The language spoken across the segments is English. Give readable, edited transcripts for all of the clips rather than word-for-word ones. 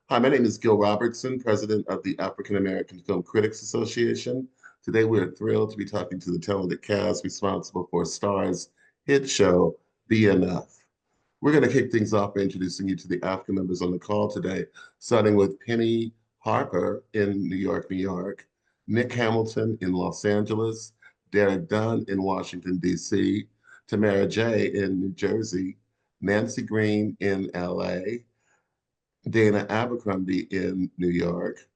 Hi, my name is Gil Robertson, president of the African American Film Critics Association. Today, we're thrilled to be talking to the talented cast responsible for STARZ hit show, BMF. We're going to kick things off by introducing you to the African members on the call today, starting with Penny Harper in New York, New York, Nick Hamilton in Los Angeles, Derek Dunn in Washington, D.C., Tamara J. in New Jersey, Nancy Green in L.A., Dana Abercrombie in New York,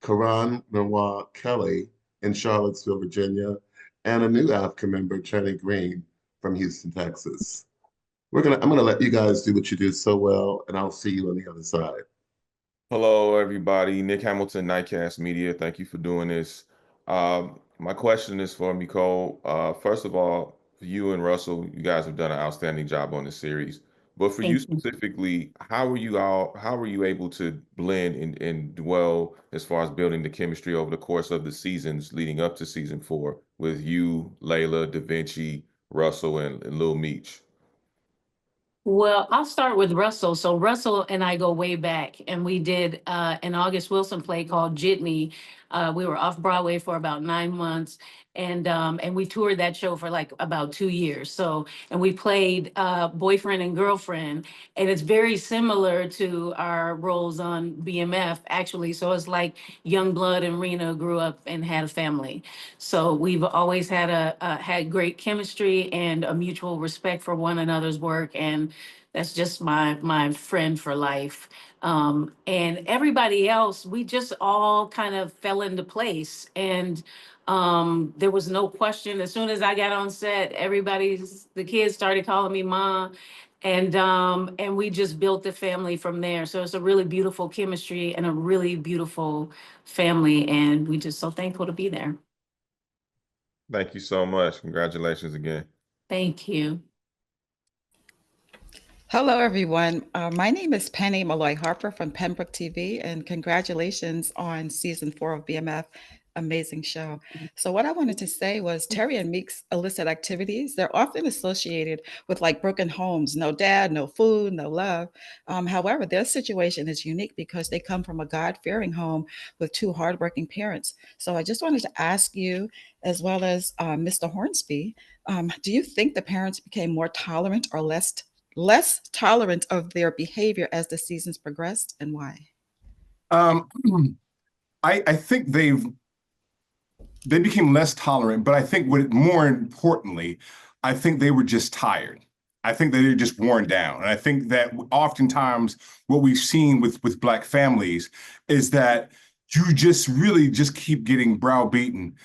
Karan Noir Kelly in Charlottesville, Virginia, and a new African member, Trenny Green from Houston, Texas. I'm gonna let you guys do what you do so well, and I'll see you on the other side. Hello, everybody. Nick Hamilton, Nightcast Media. Thank you for doing this. My question is for Michole. First of all, for you and Russell, you guys have done an outstanding job on this series. But for you Thank you. specifically, how were you able to blend and dwell as far as building the chemistry over the course of the seasons leading up to season 4 with you, Layla, Da Vinci, Russell, and Lil Meech? Well, I'll start with Russell. So Russell and I go way back, and we did an August Wilson play called Jitney. We were off Broadway for about 9 months, and we toured that show for like about 2 years. So, and we played boyfriend and girlfriend, and it's very similar to our roles on BMF, actually. So it's like Young Blood and Rena grew up and had a family. So we've always had had great chemistry and a mutual respect for one another's work, and that's just my friend for life. And everybody else, we just all kind of fell into place, and there was no question. As soon as I got on set, the kids started calling me mom, and we just built the family from there. So it's a really beautiful chemistry and a really beautiful family, and we just so thankful to be there. Thank you so much. Congratulations again. Thank you. Hello, everyone. My name is Penny Malloy Harper from Pembroke TV, and congratulations on season 4 of BMF. Amazing show. So what I wanted to say was Terry and Meek's illicit activities, they're often associated with like broken homes, no dad, no food, no love. However, their situation is unique because they come from a God-fearing home with two hardworking parents. So I just wanted to ask you, as well as Mr. Hornsby, do you think the parents became more tolerant or less tolerant of their behavior as the seasons progressed, and why? Um, I think they became less tolerant, but I think more importantly, I think they were just tired. I think that they're just worn down. And I think that oftentimes what we've seen with Black families is that you just really just keep getting browbeaten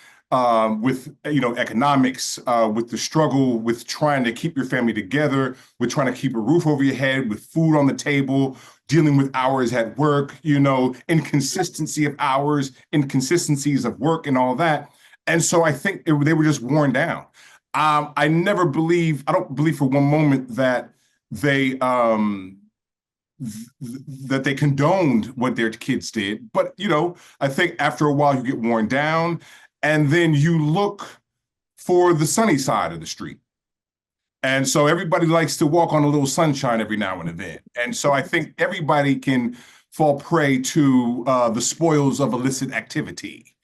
with economics, with the struggle, with trying to keep your family together, with trying to keep a roof over your head, with food on the table, dealing with hours at work, inconsistency of hours, inconsistencies of work and all that. And so I think they were just worn down. I don't believe for one moment that they condoned what their kids did. But, I think after a while you get worn down, and then you look for the sunny side of the street. And so everybody likes to walk on a little sunshine every now and then. And so I think everybody can fall prey to the spoils of illicit activity,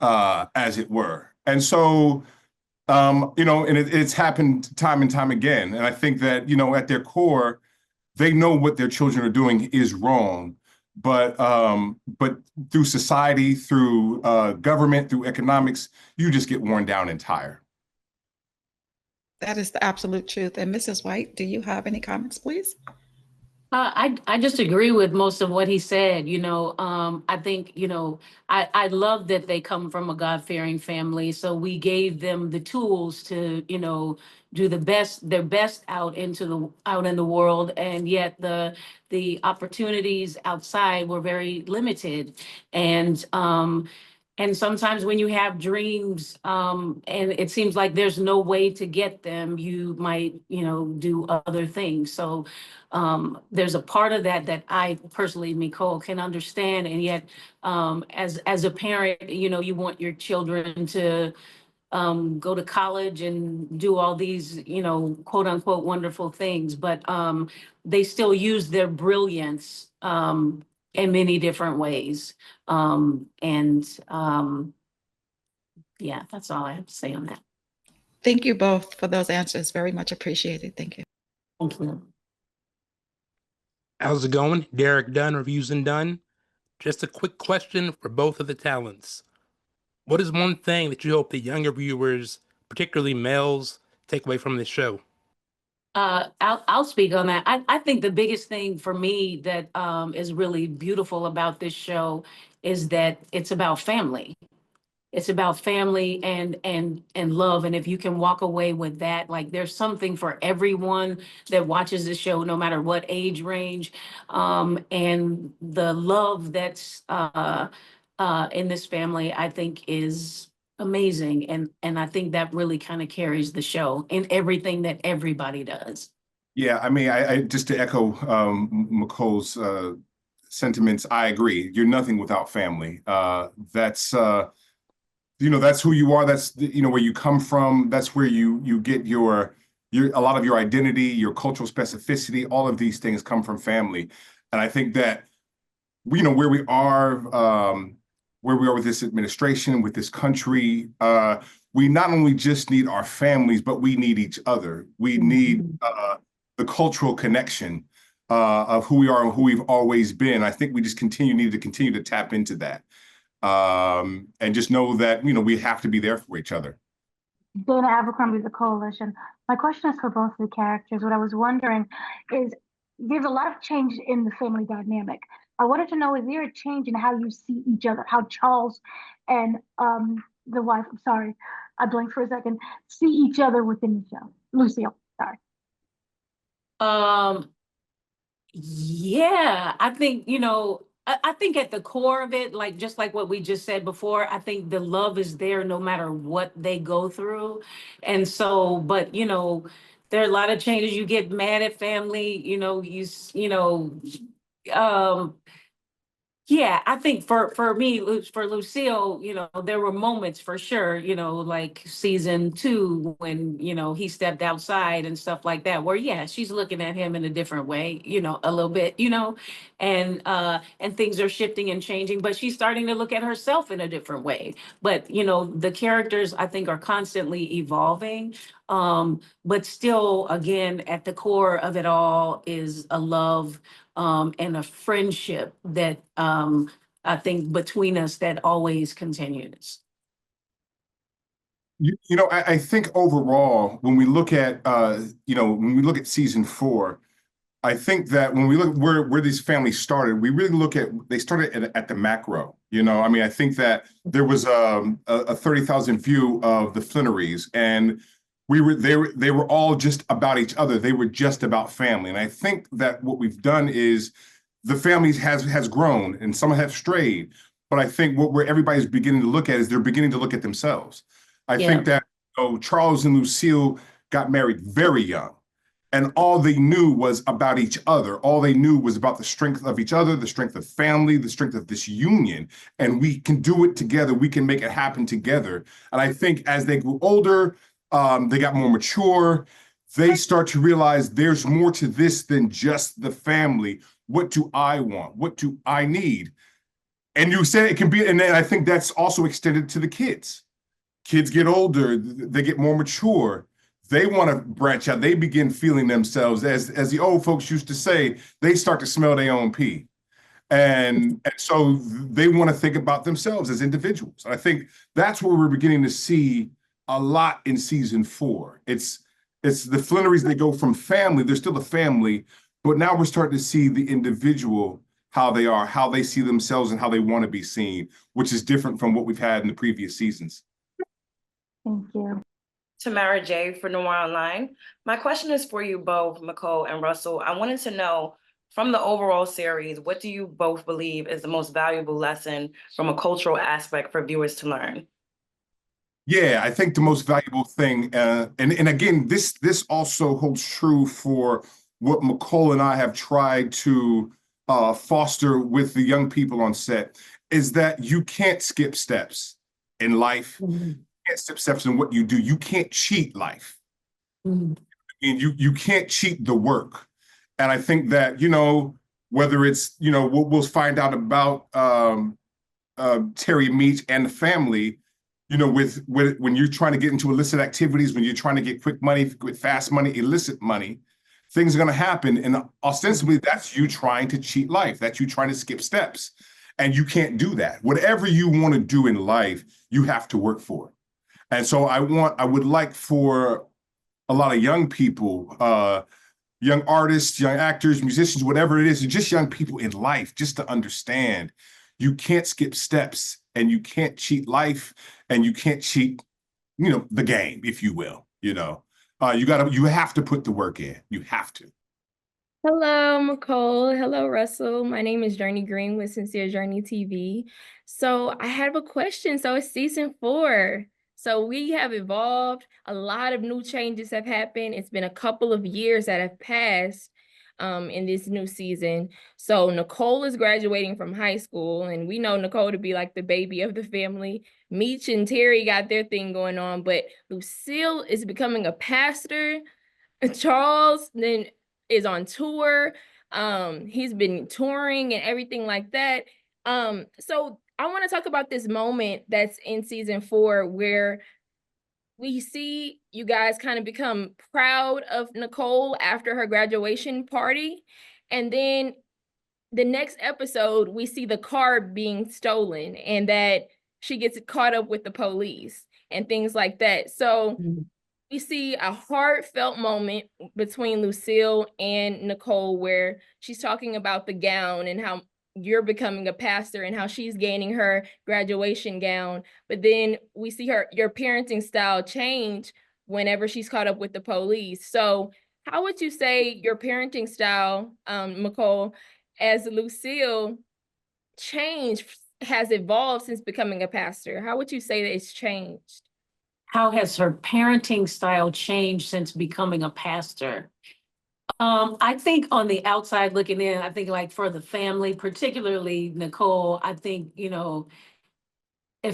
as it were. And so, it's happened time and time again. And I think that, at their core, they know what their children are doing is wrong. But through society, through government, through economics, you just get worn down and tired. That is the absolute truth. And Mrs. White, do you have any comments, please? I just agree with most of what he said. I think, I love that they come from a God-fearing family. So we gave them the tools to, do their best out in the world. And yet the opportunities outside were very limited. And sometimes when you have dreams, and it seems like there's no way to get them, you might, do other things. So there's a part of that I personally, Michole, can understand. And yet, as a parent, you want your children to go to college and do all these, quote unquote, wonderful things, but they still use their brilliance in many different ways. Yeah, that's all I have to say on that. Thank you both for those answers. Very much appreciated. Thank you. Thank you. How's it going? Derek Dunn, Reviews and Done. Just a quick question for both of the talents. What is one thing that you hope the younger viewers, particularly males, take away from this show? I'll speak on that. I think the biggest thing for me that is really beautiful about this show is that it's about family. It's about family and love. And if you can walk away with that, like there's something for everyone that watches the show, no matter what age range. And the love that's in this family, I think is amazing. And I think that really kind of carries the show in everything that everybody does. Yeah, I mean, I just to echo Micole's sentiments, I agree. You're nothing without family. That's that's who you are. That's where you come from. That's where you get your a lot of your identity, your cultural specificity. All of these things come from family, and I think that where we are with this administration, with this country, we not only just need our families, but we need each other. We need the cultural connection of who we are and who we've always been. I think we just need to continue to tap into that. And just know that, we have to be there for each other. Dana Abercrombie, The Coalition. My question is for both of the characters. What I was wondering is, there's a lot of change in the family dynamic. I wanted to know, is there a change in how you see each other, how Charles and the wife, I'm sorry, I blanked for a second, see each other within the show? Lucille, sorry. Yeah, I think, I think at the core of it, like just like what we just said before, I think the love is there no matter what they go through. And so, but there are a lot of changes. You get mad at family, yeah, I think for me, for Lucille, there were moments for sure, like season 2 when, he stepped outside and stuff like that, where, yeah, she's looking at him in a different way, a little bit, and things are shifting and changing, but she's starting to look at herself in a different way. But, the characters, I think, are constantly evolving. But still, again, at the core of it all is a love and a friendship that I think between us that always continues. I think overall, when we look at season 4, I think that when we look where these families started, we really look at they started at the macro. I think that there was a 30,000 view of the Flannerys, and they were all just about each other. They were just about family. And I think that what we've done is the families has grown and some have strayed. But I think where everybody's beginning to look at is they're beginning to look at themselves. I think that Charles and Lucille got married very young, and all they knew was about each other. All they knew was about the strength of each other, the strength of family, the strength of this union. And we can do it together. We can make it happen together. And I think as they grew older, they got more mature. They start to realize there's more to this than just the family. What do I want? What do I need? And you said it can be, and then I think that's also extended to the kids. Kids get older, they get more mature. They want to branch out. They begin feeling themselves, as the old folks used to say, they start to smell their own pee. And so they want to think about themselves as individuals. And I think that's where we're beginning to see a lot in season 4. It's the Flannerys, they go from family, they're still a family, but now we're starting to see the individual, how they are, how they see themselves, and how they want to be seen, which is different from what we've had in the previous seasons. Thank you. Tamara J. for Noir Online. My question is for you both, Michole and Russell. I wanted to know, from the overall series, what do you both believe is the most valuable lesson from a cultural aspect for viewers to learn? Yeah, I think the most valuable thing, and again, this also holds true for what Michole and I have tried to foster with the young people on set, is that you can't skip steps in life. You can't skip steps in what you do. You can't cheat life. And you can't cheat the work. And I think that, whether it's, we'll find out about Terry Meach and the family, with when you're trying to get into illicit activities, when you're trying to get quick money, with fast money, illicit money, things are going to happen. And ostensibly, that's you trying to cheat life. That's you trying to skip steps. And you can't do that. Whatever you want to do in life, you have to work for it. And so I would like for a lot of young people, young artists, young actors, musicians, whatever it is, and just young people in life, just to understand you can't skip steps, and you can't cheat life, and you can't cheat, the game, if you will. You have to put the work in. You have to. Hello, Michole. Hello, Russell. My name is Journey Green with Sincere Journey TV. So I have a question. So it's season 4. So we have evolved. A lot of new changes have happened. It's been a couple of years that have passed in this new season. So Nicole is graduating from high school, and we know Nicole to be like the baby of the family. Meech and Terry got their thing going on, but Lucille is becoming a pastor. Charles then is on tour. He's been touring and everything like that. So I want to talk about this moment that's in season 4 where we see you guys kind of become proud of Nicole after her graduation party. And then the next episode, we see the car being stolen and that she gets caught up with the police and things like that. So we see a heartfelt moment between Lucille and Nicole where she's talking about the gown and how you're becoming a pastor and how she's gaining her graduation gown. But then we see your parenting style change whenever she's caught up with the police. So how would you say your parenting style, Michole, as Lucille has evolved since becoming a pastor? How would you say that it's changed? How has her parenting style changed since becoming a pastor? I think on the outside looking in, I think like for the family, particularly Nicole, I think, it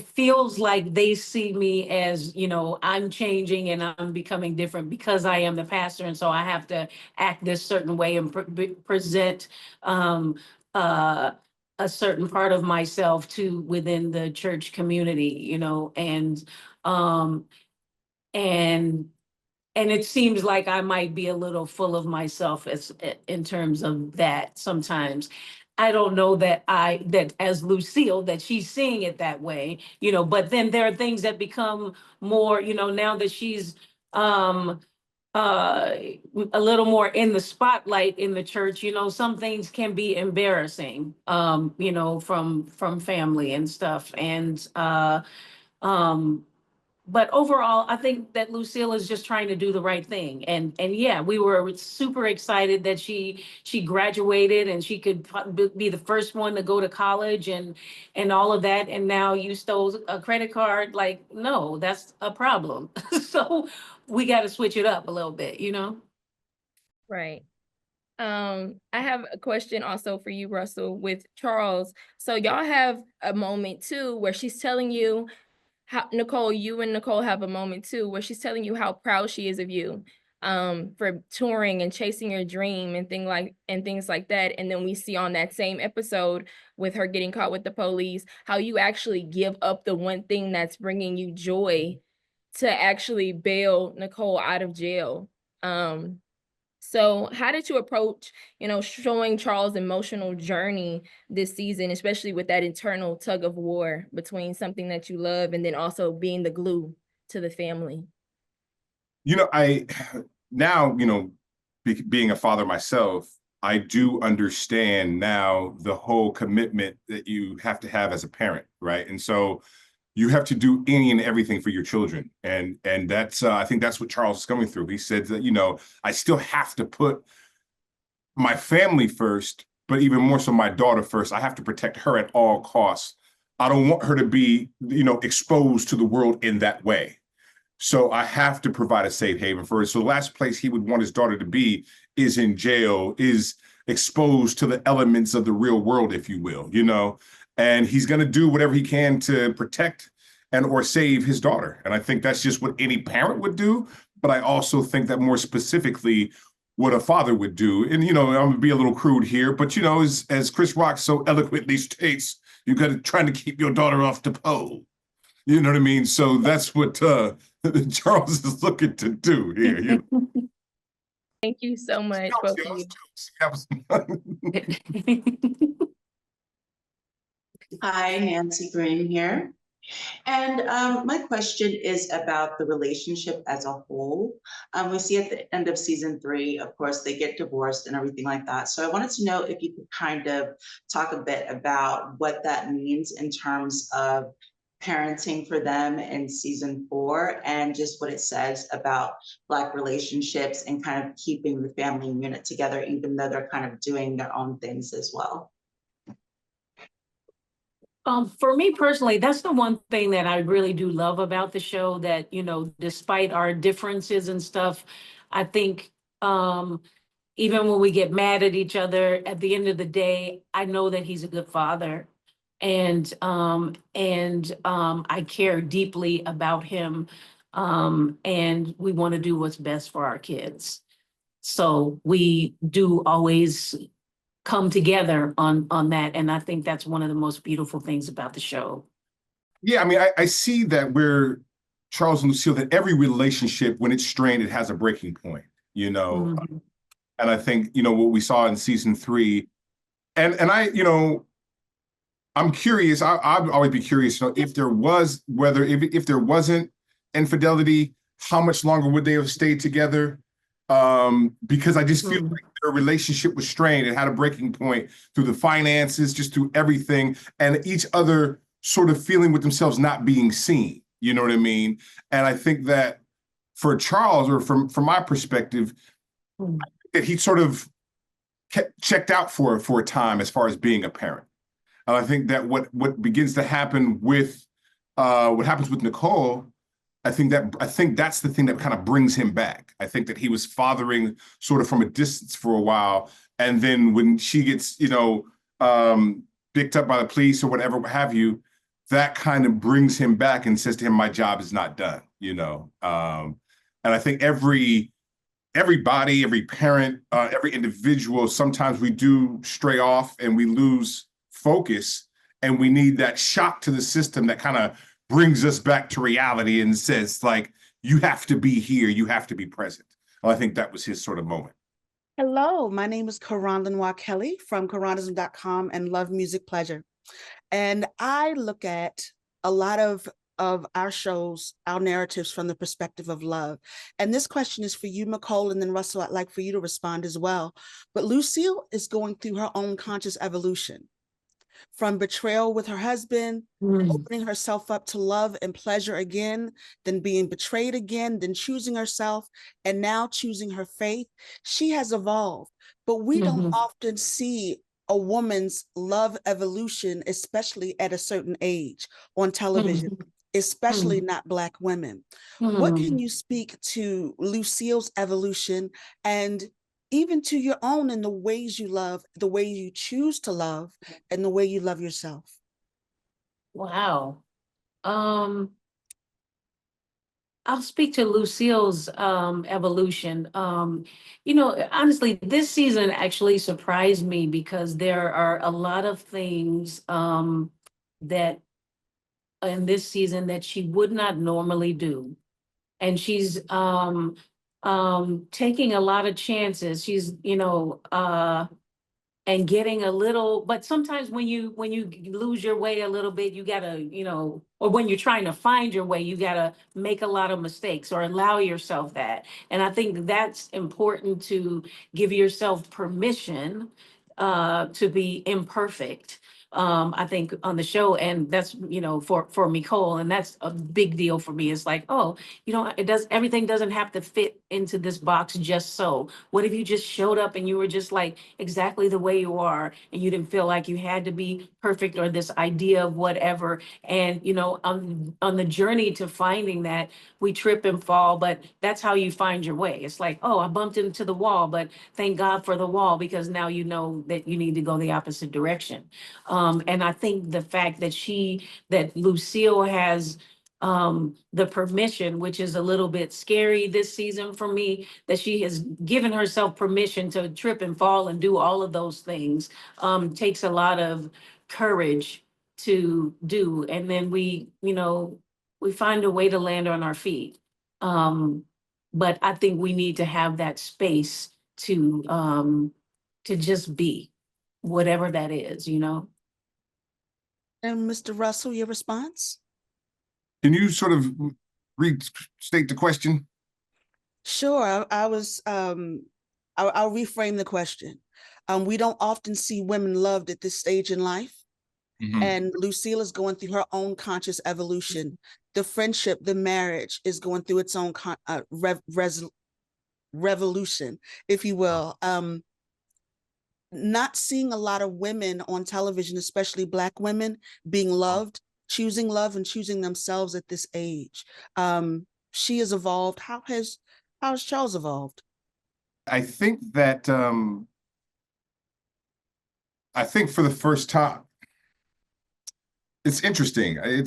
feels like they see me as, I'm changing and I'm becoming different because I am the pastor. And so I have to act this certain way and present a certain part of myself within the church community, and it seems like I might be a little full of myself in terms of that sometimes. I don't know that as Lucille, that she's seeing it that way, but then there are things that become more, now that she's a little more in the spotlight in the church, some things can be embarrassing, from family and stuff. And but overall, I think that Lucille is just trying to do the right thing. And yeah, we were super excited that she graduated and she could be the first one to go to college and all of that. And now you stole a credit card. Like, no, that's a problem. So we got to switch it up a little bit, Right. I have a question also for you, Russell, with Charles. So y'all have a moment too where she's telling you how, Nicole, you and Nicole have a moment too where she's telling you how proud she is of you for touring and chasing your dream and things like that. And then we see on that same episode with her getting caught with the police, how you actually give up the one thing that's bringing you joy to actually bail Nicole out of jail. So how did you approach, showing Charles' emotional journey this season, especially with that internal tug of war between something that you love and then also being the glue to the family? Being a father myself, I do understand now the whole commitment that you have to have as a parent, right? And so you have to do any and everything for your children. And that's, I think that's what Charles is coming through. He said that, I still have to put my family first, but even more so my daughter first. I have to protect her at all costs. I don't want her to be, exposed to the world in that way. So I have to provide a safe haven for her. So the last place he would want his daughter to be is in jail, is exposed to the elements of the real world, if you will, and he's going to do whatever he can to protect and or save his daughter. And I think that's just what any parent would do. But I also think that more specifically, what a father would do. And, you know, I'm gonna be a little crude here, but, you know, as Chris Rock so eloquently states, you got to try to keep your daughter off the pole. You know what I mean? So that's what Charles is looking to do here. You know? Thank you so much, both of you. Hi, Nancy Green here. And my question is about the relationship as a whole. We see at the end of season 3, of course, they get divorced and everything like that. So I wanted to know if you could kind of talk a bit about what that means in terms of parenting for them in season 4, and just what it says about Black relationships and kind of keeping the family unit together, even though they're kind of doing their own things as well. For me personally, that's the one thing that I really do love about the show, that, you know, despite our differences and stuff, I think even when we get mad at each other, at the end of the day, I know that he's a good father. And I care deeply about him. And we want to do what's best for our kids. So we do always come together on that. And I think that's one of the most beautiful things about the show. Yeah, I mean, I see that we're Charles and Lucille, that every relationship, when it's strained, it has a breaking point, you know. Mhm. And I think, you know, what we saw in season 3, and I, you know, I'm curious, I'd always be curious, you know, if there was, whether if there wasn't infidelity, how much longer would they have stayed together? Because I just feel like their relationship was strained. It had a breaking point through the finances, just through everything, and each other sort of feeling with themselves not being seen. You know what I mean? And I think that for Charles, or from my perspective, that he sort of checked out for a time as far as being a parent. And I think that what begins to happen with what happens with Nicole, I think that's the thing that kind of brings him back. I think that he was fathering sort of from a distance for a while, and then when she gets, you know, picked up by the police or whatever, what have you, that kind of brings him back and says to him, "My job is not done," you know. And I think everybody, every parent, every individual, sometimes we do stray off and we lose focus, and we need that shock to the system that kind of brings us back to reality and says, like, you have to be here, you have to be present. Well, I think that was his sort of moment. Hello, my name is Karan Lenoir Kelly from Karanism.com and Love Music Pleasure. And I look at a lot of our shows, our narratives from the perspective of love. And this question is for you, Michole, and then Russell, I'd like for you to respond as well. But Lucille is going through her own conscious evolution, from betrayal with her husband, opening herself up to love and pleasure again, then being betrayed again, then choosing herself, and now choosing her faith. She has evolved, but we don't often see a woman's love evolution, especially at a certain age on television, especially not Black women. What can you speak to Lucille's evolution, and even to your own, in the ways you love, the way you choose to love, and the way you love yourself? Wow. I'll speak to Lucille's evolution. You know, honestly, this season actually surprised me, because there are a lot of things that in this season that she would not normally do. And she's taking a lot of chances. She's, you know, and getting a little, but sometimes when you lose your way a little bit, you gotta, you know, or when you're trying to find your way, you gotta make a lot of mistakes or allow yourself that. And I think that's important, to give yourself permission to be imperfect. I think on the show, and that's, you know, for Michole, and that's a big deal for me. It's like, oh, you know, everything doesn't have to fit into this box just so. What if you just showed up and you were just like exactly the way you are, and you didn't feel like you had to be perfect, or this idea of whatever. And, you know, on the journey to finding that, we trip and fall, but that's how you find your way. It's like, oh, I bumped into the wall, but thank God for the wall, because now you know that you need to go the opposite direction. And I think the fact that Lucille has the permission, which is a little bit scary this season for me, that she has given herself permission to trip and fall and do all of those things. Takes a lot of courage to do. And then we find a way to land on our feet. But I think we need to have that space to just be, whatever that is, And Mr. Russell, your response? Can you sort of restate the question? Sure. I'll reframe the question. We don't often see women loved at this stage in life. Mhm. And Lucille is going through her own conscious evolution. The friendship, the marriage is going through its own revolution, if you will. Not seeing a lot of women on television, especially Black women, being loved, choosing love and choosing themselves at this age. She has evolved. How has Charles evolved? I think that I think for the first time, it's interesting. I'm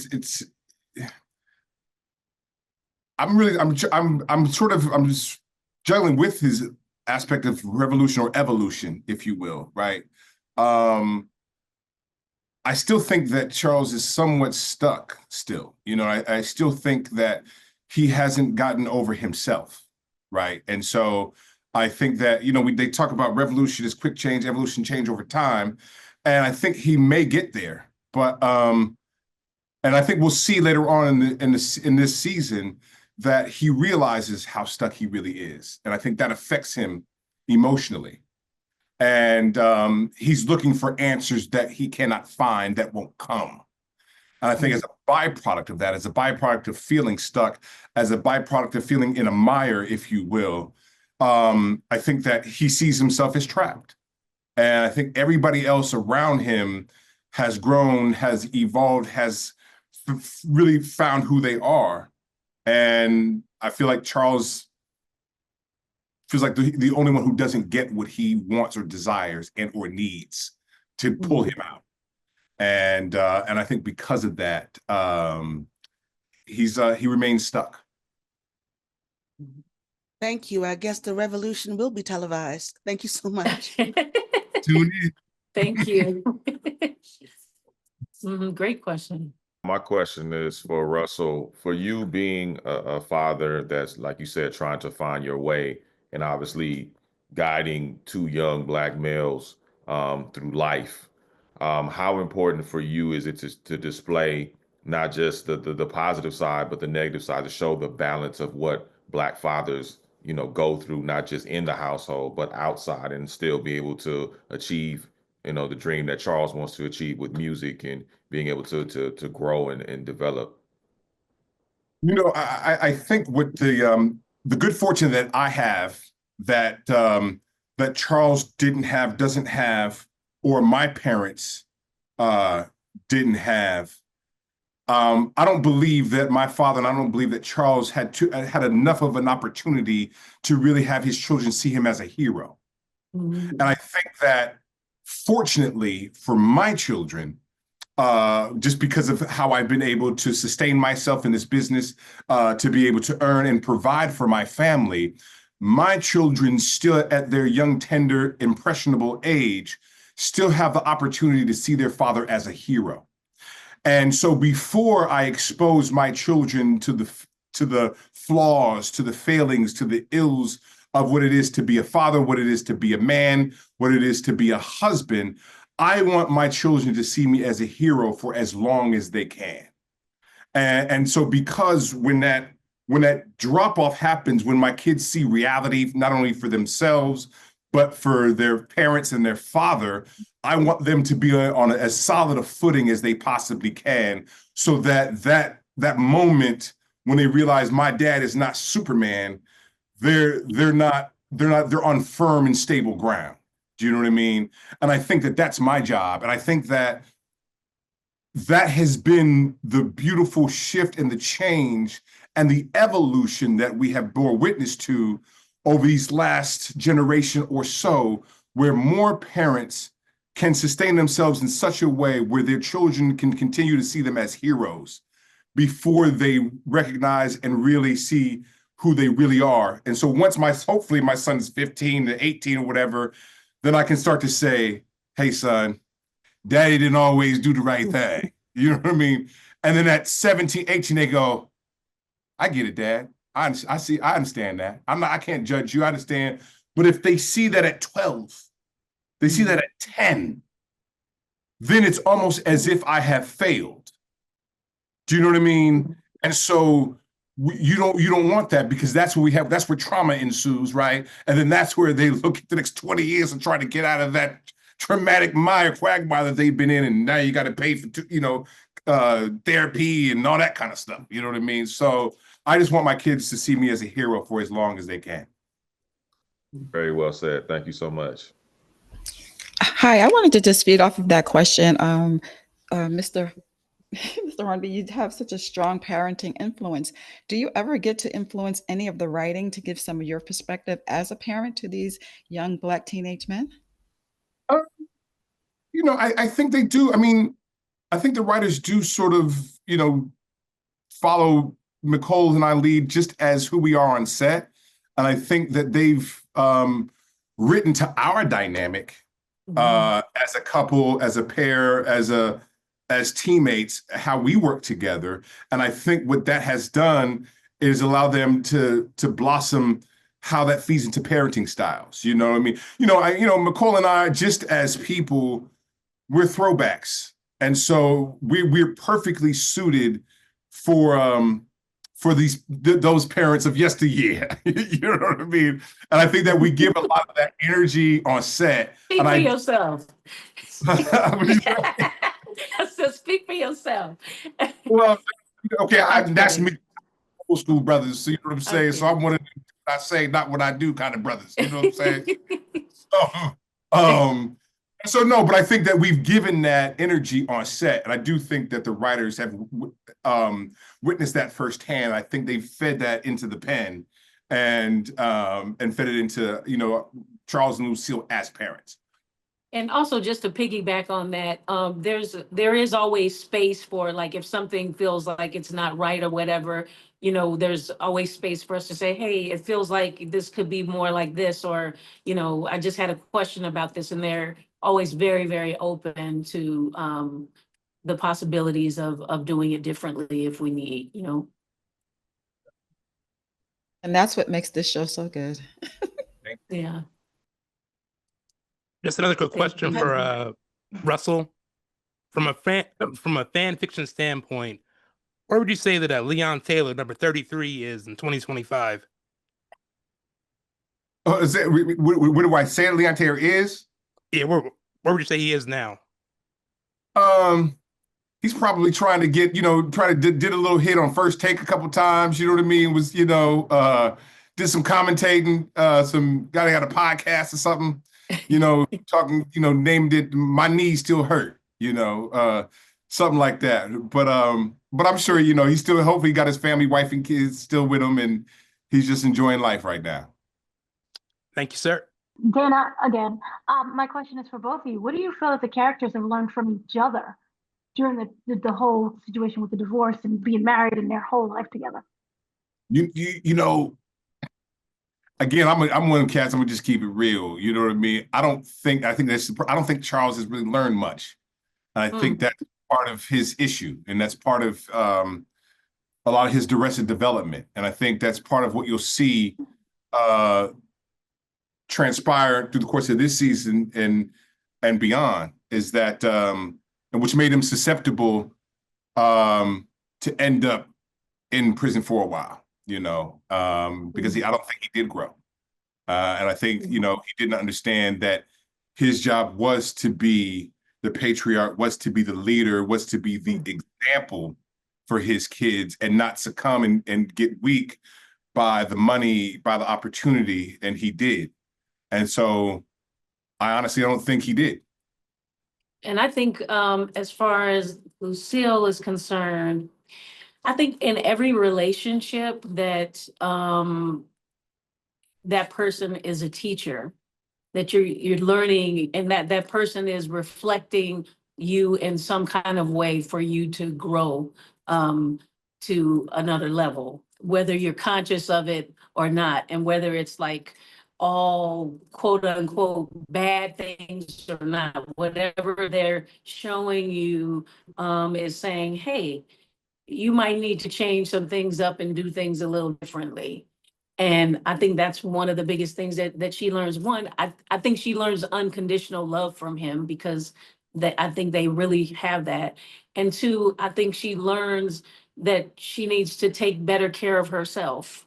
just juggling with his aspect of revolution or evolution, if you will, right? I still think that Charles is somewhat stuck still. I still think that he hasn't gotten over himself, right? And so I think that, they talk about revolution is quick change, evolution change over time. And I think he may get there, but, and I think we'll see later on in this season that he realizes how stuck he really is. And I think that affects him emotionally. And he's looking for answers that he cannot find, that won't come. And I think as a byproduct of that, as a byproduct of feeling stuck, as a byproduct of feeling in a mire, if you will, I think that he sees himself as trapped. And I think everybody else around him has grown, has evolved, has really found who they are. And I feel like Charles feels like the only one who doesn't get what he wants or desires and or needs to pull him out. And I think because of that, he remains stuck. Thank you. I guess the revolution will be televised. Thank you so much. Tune in. Thank you. Great question. My question is for Russell. For you being a father that's, like you said, trying to find your way and obviously guiding two young Black males through life, how important for you is it to display not just the positive side, but the negative side, to show the balance of what Black fathers, go through, not just in the household, but outside, and still be able to achieve, the dream that Charles wants to achieve with music and being able to grow and develop? I think with the good fortune that I have that that Charles doesn't have, or my parents didn't have. I don't believe that my father, and I don't believe that Charles had enough of an opportunity to really have his children see him as a hero. And I think that fortunately for my children, just because of how I've been able to sustain myself in this business, to be able to earn and provide for my family, my children still at their young, tender, impressionable age, still have the opportunity to see their father as a hero. And so before I expose my children to the flaws, to the failings, to the ills of what it is to be a father, what it is to be a man, what it is to be a husband, I want my children to see me as a hero for as long as they can. And so because when that drop-off happens, when my kids see reality, not only for themselves, but for their parents and their father, I want them to be on as solid a footing as they possibly can, so that moment when they realize my dad is not Superman, they're on firm and stable ground. Do you know what I mean? And I think that that's my job. And I think that has been the beautiful shift and the change and the evolution that we have bore witness to over these last generation or so, where more parents can sustain themselves in such a way where their children can continue to see them as heroes. before they recognize and really see who they really are. And so once hopefully my son is 15 to 18 or whatever, then I can start to say, hey, son, daddy didn't always do the right thing. You know what I mean? And then at 17, 18, they go, I get it, Dad. I understand that. I can't judge you. I understand. But if they see that at 12, they see that at 10, then it's almost as if I have failed. Do you know what I mean? And so you don't want that, because that's where trauma ensues, right? And then that's where they look at the next 20 years and try to get out of that traumatic quagmire that they've been in, and now you got to pay for therapy and all that kind of stuff. You know what I mean? So I just want my kids to see me as a hero for as long as they can. Very well said. Thank you so much. Hi, I wanted to just feed off of that question. Mr. Hornsby, you have such a strong parenting influence. Do you ever get to influence any of the writing to give some of your perspective as a parent to these young Black teenage men? I think they do. I mean, I think the writers do sort of, follow Michole and I lead just as who we are on set. And I think that they've written to our dynamic as a couple, as a pair, as teammates, how we work together. And I think what that has done is allow them to blossom how that feeds into parenting styles. You know what I mean? Michole and I, just as people, we're throwbacks. And so we're perfectly suited for those parents of yesteryear. You know what I mean? And I think that we give a lot of that energy on set. Speak and for yourself. So speak for yourself. Well, okay, that's me, old school brothers. So you know what I'm saying? Okay. So I'm one of them, I say, not what I do kind of brothers. You know what I'm saying? So no, but I think that we've given that energy on set, and I do think that the writers have witnessed that firsthand. I think they've fed that into the pen, and fed it into Charles and Lucille as parents. And also, just to piggyback on that, there is always space for, like, if something feels like it's not right or whatever, there's always space for us to say, hey, it feels like this could be more like this, or, I just had a question about this, and they're always very, very open to the possibilities of doing it differently if we need, And that's what makes this show so good. Yeah. Just another quick question for Russell. From a fan fiction standpoint, where would you say that Leon Taylor, number 33, is in 2025? Where do I say Leon Taylor is? Yeah, where would you say he is now? He's probably trying to get, did a little hit on First Take a couple times. You know what I mean? Was did some commentating. Some guy that got a podcast or something. Talking, named it "My Knees Still Hurt," something like that. But I'm sure, he's still, hopefully he got his family, wife and kids still with him, and he's just enjoying life right now. Thank you, sir. Dana, again, my question is for both of you. What do you feel that the characters have learned from each other during the whole situation with the divorce and being married and their whole life together? Again, I'm one of them cats. I'm gonna just keep it real. You know what I mean? I don't think Charles has really learned much. I think that's part of his issue, and that's part of a lot of his arrested development. And I think that's part of what you'll see transpire through the course of this season and beyond, is that and which made him susceptible to end up in prison for a while. Because I don't think he did grow. And I think, he didn't understand that his job was to be the patriarch, was to be the leader, was to be the example for his kids, and not succumb and get weak by the money, by the opportunity, and he did. And so I honestly don't think he did. And I think as far as Lucille is concerned, I think in every relationship that that person is a teacher, that you're learning, and that person is reflecting you in some kind of way for you to grow. to another level, whether you're conscious of it or not, and whether it's like all quote unquote bad things or not, whatever they're showing you is saying, hey, you might need to change some things up and do things a little differently. And I think that's one of the biggest things that she learns. One, I think she learns unconditional love from him, because I think they really have that. And two, I think she learns that she needs to take better care of herself.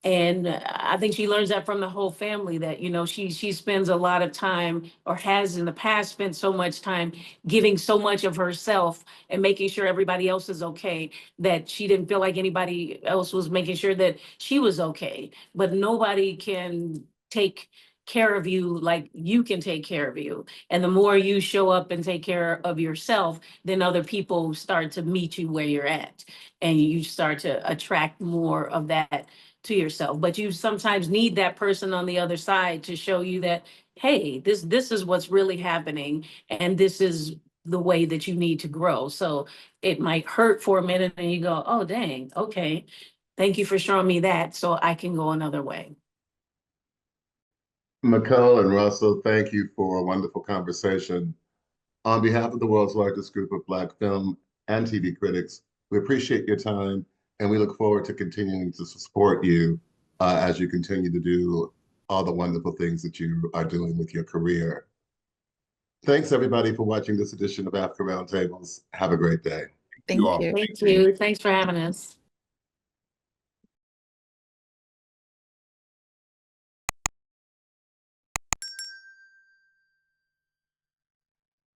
And I think she learns that from the whole family, that, you know, she spends a lot of time, or has in the past spent so much time giving so much of herself and making sure everybody else is okay, that she didn't feel like anybody else was making sure that she was okay. But nobody can take care of you like you can take care of you. And the more you show up and take care of yourself, then other people start to meet you where you're at, and you start to attract more of that to yourself. But you sometimes need that person on the other side to show you that, hey, this is what's really happening, and this is the way that you need to grow. So it might hurt for a minute, and you go, oh, dang, okay, thank you for showing me that, so I can go another way. Michole and Russell, thank you for a wonderful conversation. On behalf of the world's largest group of Black film and TV critics, we appreciate your time, and we look forward to continuing to support you as you continue to do all the wonderful things that you are doing with your career. Thanks, everybody, for watching this edition of AAFCA Roundtables. Have a great day. Thank all. you. Thank you. Thanks for having us.